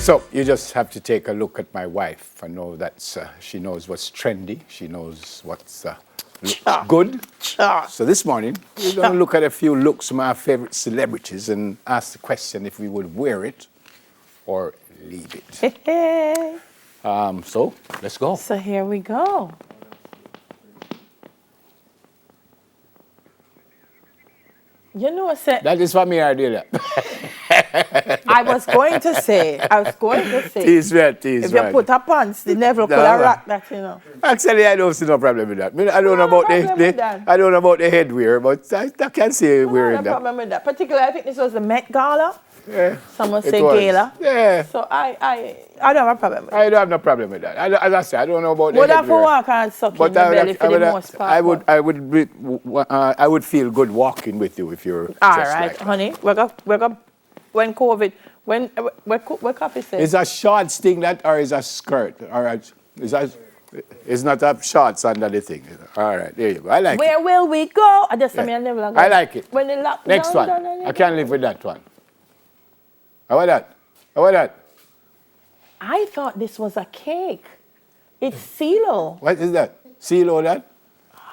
So you just have to take a look at my wife and know that she knows what's trendy. She knows what's good. So this morning, we're going to look at a few looks from our favorite celebrities and ask the question if we would wear it or leave it. So let's go. So here we go. You know, that is for me, I did that. I was going to say. Tease right. If you put a pants, the never could have rocked that, you know. Actually, I don't see no problem with that. I don't know about I don't know about the headwear, but I can see wearing that. No problem with that. Particularly, I think this was the Met Gala. Yeah. Someone say Gala. Yeah. So I don't have a problem with that. I don't have no problem with that. As I said, I don't know about the headwear. Would have to walk and suck in the belly for the most part. I would feel good walking with you if you're all just right, like honey. We're going when COVID, what coffee says? Is a shorts thing that, or is a skirt? Or it's not a shorts under the thing. All right, there you go. I like Where it. will we go? I just never go. I like it. When the lockdown Next one. I can't live with that one. How about that? I thought this was a cake. It's CeeLo. What is that? CeeLo that?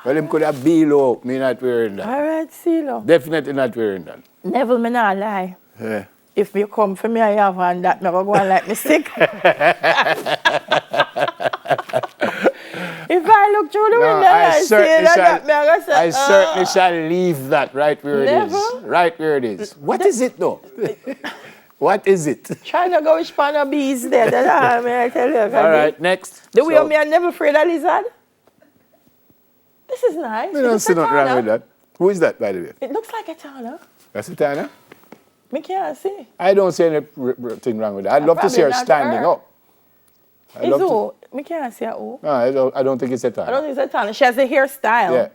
Well, him could have B-Lo. Me not wearing that. All right, CeeLo. Definitely not wearing that. Neville, me not lie. Yeah. If you come for me, I have on that, me go on like me sick. If I look through the window, I certainly shall leave that right where it is. Right where it is. What is it though? What is it? Trying to go with spanner bees there. I tell you. All right, next. The way me, I'm never afraid of lizard. This is nice. I don't see nothing wrong with that. Who is that, by the way? It looks like a Tana. That's a Tana? Me can't see. I don't see anything wrong with that. I'd love to see her standing up. It's who? Me can't see her who. No, I don't think it's a Tana. I don't think it's a Tana. She has a hairstyle. Yeah.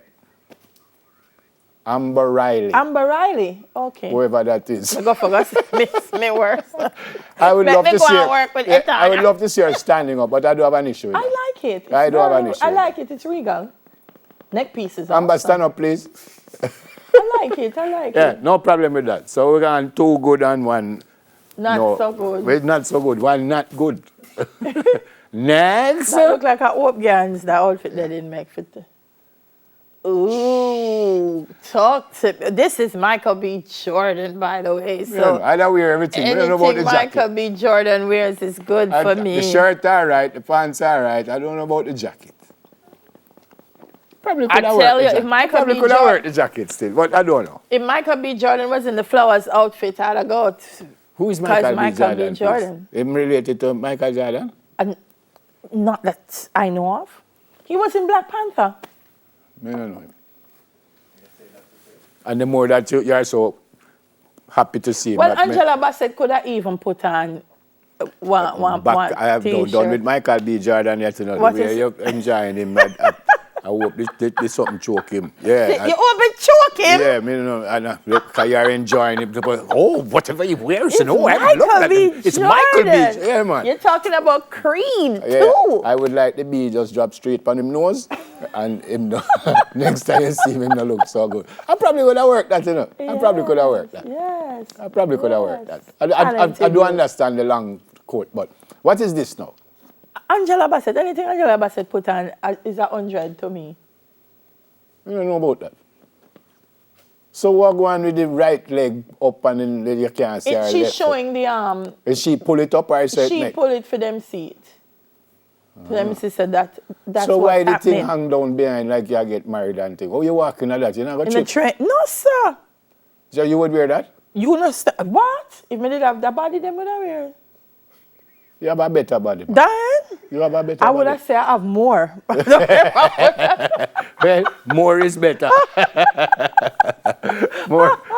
Amber Riley. Amber Riley. Okay. Whoever that is. I go for miss me worse. I would love to see her. Work with I would love to see her standing up, but I do have an issue with that. I like it. I don't have an issue. I like it. It's regal. Neck pieces. Amber, stand up, please. I like it. Yeah, no problem with that. So we're going two good and one so good. Wait, not so good. One not good. Next. That look like a Hope Gans, that outfit they didn't make for the... Ooh, talk to me. This is Michael B. Jordan, by the way. So I don't wear everything. I don't know about the jacket. Michael B. Jordan wears is good for me. The shirt all right, the pants all right. I don't know about the jacket. Probably could have worked if Michael probably B. could have Jordan, worked the jacket still, but I don't know. If Michael B. Jordan was in the flowers outfit, I'd have go. Who is Michael B. Jordan? Him related to Michael Jordan? Not that I know of. He was in Black Panther. I don't know him. And the more that you are so happy to see him. Well, Angela Bassett could have even put on one I have not done with Michael B. Jordan yet. You know, the way you're enjoying him. I hope this something choke him. Yeah. You hope it choke him? Yeah, look, you're enjoying him. Oh, whatever he wears. It's Michael B. It's Michael B. Yeah, man. You're talking about Creed, yeah, too. I would like the B just drop straight on him nose. And him next time you see him, him not look so good. I probably would have worked that, you know. Yes, I probably could have worked that. Yes. I probably could have worked that. I do understand the long coat, but what is this now? Angela Bassett, anything Angela Bassett put on is 100 to me. I don't know about that. So what go on with the right leg up and then you can't see her She's left showing the arm. Is she pull it up or is it She neck? pull it for them seat. For them to say that's so why the happening. thing hang down behind like you get married and thing? Oh, you walking at that? You not got in the train? No, sir. So you would wear that? You know, what? If me did have that body, then would I wear it? You have a better body. Dan? You have a better I body. would have said I have more. Well, more is better.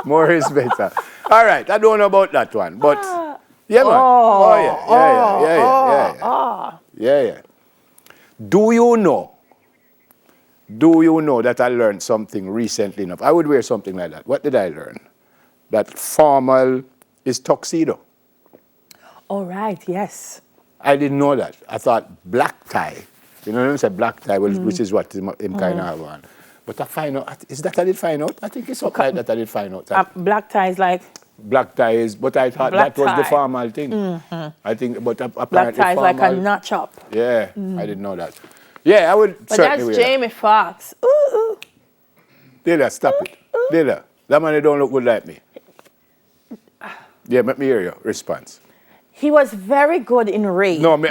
more is better. All right, I don't know about that one, but yeah, man. Yeah. Do you know that I learned something recently enough? I would wear something like that. What did I learn? That formal is tuxedo. All right, yes. I didn't know that. I thought black tie. You know what I'm saying? Black tie, which is what him kind of have on. But I find out, is that I did find out? I think it's something like that I did find out. Black tie is like? black tie is, but I thought Black that was the tie. formal thing. I think, but Black apparently tie is like a formal. notch up. Yeah, I didn't know that. Yeah, I would But certainly that's wear that. Jamie Foxx. Ooh, ooh. Dilla, stop it. Dilla, that man don't look good like me. Yeah, let me hear your response. He was very good in Ray. No, me,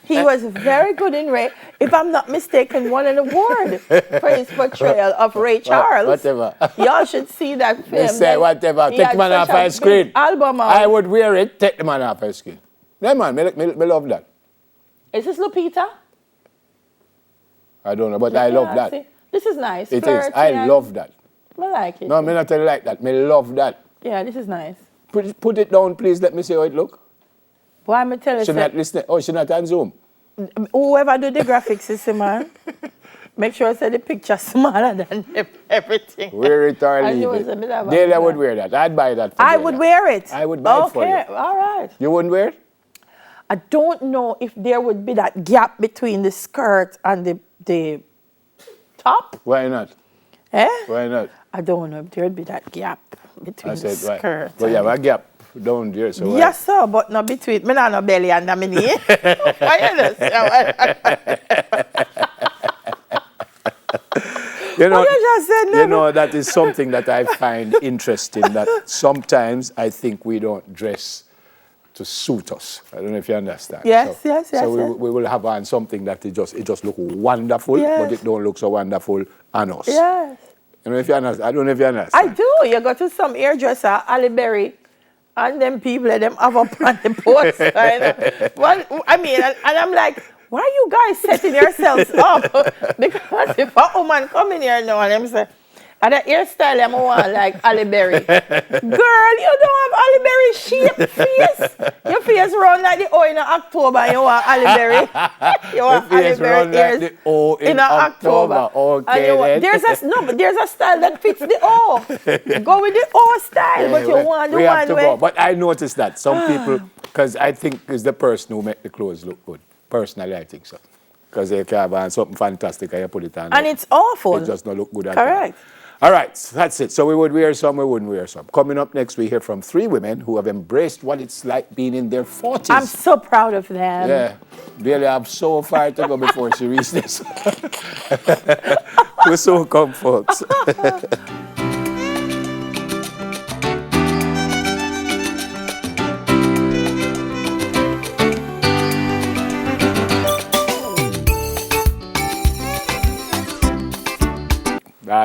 He was very good in Ray. If I'm not mistaken, won an award for his portrayal of Ray Charles. whatever. Y'all should see that film. They say whatever. He Take had the man such off a his screen. big album out. I would wear it. Take the man off his screen. Yeah, man, me love that. Is this Lupita? I don't know, but I love that. See? This is nice. It is. Flirty I and- love that. I like it. No, me not tell you like that. Me love that. Yeah, this is nice. Put it down, please. Let me see how it look. Why am I telling She you? not listening. Oh, she not on Zoom. Whoever do the graphics is man. Make sure I say the picture smaller than everything. Wear it or I leave knew it. it was a bit of a- Delia would wear that. I'd buy that for I Delia. would wear it. I would buy it for you. Okay, all right. You wouldn't wear it? I don't know if there would be that gap between the skirt and the top. Why not? Eh? Why not? I don't know if there would be that gap between I the said, why? skirt. But yeah, a gap down there. So why? Yes, sir, but not between. Me not no belly and the knee. Why you understand? You know, What you just said, you never. know, that is something that I find interesting, that sometimes I think we don't dress to suit us. I don't know if you understand. Yes, so, yes, yes, So yes. we will have on something that it just look wonderful, Yes. but it don't look so wonderful on us. Yes. You know if you understand. I don't know if you understand. I do. You go to some hairdresser, Ali Berry, and them people, them have up on the poster. You know? Well, I mean, and I'm like, why are you guys setting yourselves up? Because if a woman come in here now and them say, and the hairstyle I'm want like Ali Berry. Girl, you don't have Ali Berry shape face. Your face round like the O in October and you want Ali Berry. You want Your Ali face Berry round like ears the O in October. October. And you Okay, want, then. there's a style that fits the O. Go with the O style, but you want the we have one to where... go. But I noticed that some people, because I think it's the person who make the clothes look good. Personally, I think so. Because they can have on something fantastic and you put it on. And it's awful. It just not look good at all. Correct. All right, so that's it. So we would wear some, we wouldn't wear some. Coming up next, we hear from 3 women who have embraced what it's like being in their 40s. I'm so proud of them. Yeah, really have so far to go before she reaches this. We're so come, folks. That